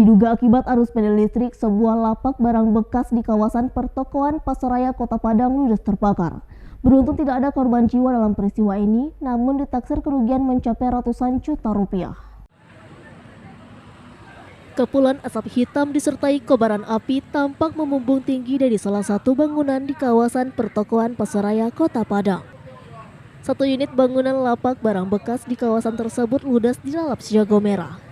Diduga akibat arus pendek listrik, sebuah lapak barang bekas di kawasan pertokoan Pasaraya, Kota Padang ludes terbakar. Beruntung tidak ada korban jiwa dalam peristiwa ini, namun ditaksir kerugian mencapai ratusan juta rupiah. Kepulan asap hitam disertai kobaran api tampak memumbung tinggi dari salah satu bangunan di kawasan pertokoan Pasaraya, Kota Padang. Satu unit bangunan lapak barang bekas di kawasan tersebut ludes dilalap jago merah.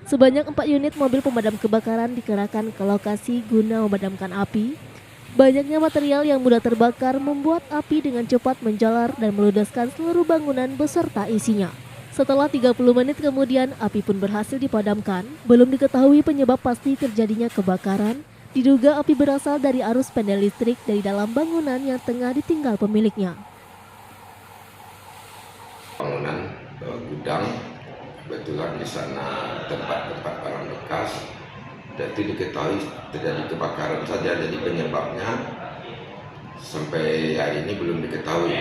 Sebanyak 4 unit mobil pemadam kebakaran dikerahkan ke lokasi guna memadamkan api. Banyaknya material yang mudah terbakar membuat api dengan cepat menjalar dan meludeskan seluruh bangunan beserta isinya. Setelah 30 menit kemudian, api pun berhasil dipadamkan. Belum diketahui penyebab pasti terjadinya kebakaran. Diduga api berasal dari arus pendek listrik dari dalam bangunan yang tengah ditinggal pemiliknya. Bangunan gudang, kebetulan di sana tempat-tempat barang bekas, dan itu diketahui terjadi kebakaran saja, jadi penyebabnya sampai hari ini belum diketahui.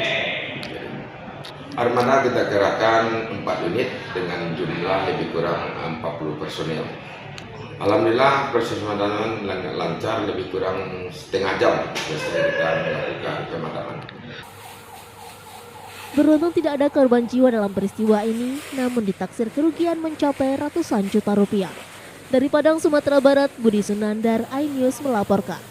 Armada kita kerahkan 4 unit dengan jumlah lebih kurang 40 personil. Alhamdulillah proses pemadaman lancar, lebih kurang setengah jam selesai kita melakukan pemadaman. Beruntung tidak ada korban jiwa dalam peristiwa ini, namun ditaksir kerugian mencapai ratusan juta rupiah. Dari Padang, Sumatera Barat, Budi Sunandar, iNews melaporkan.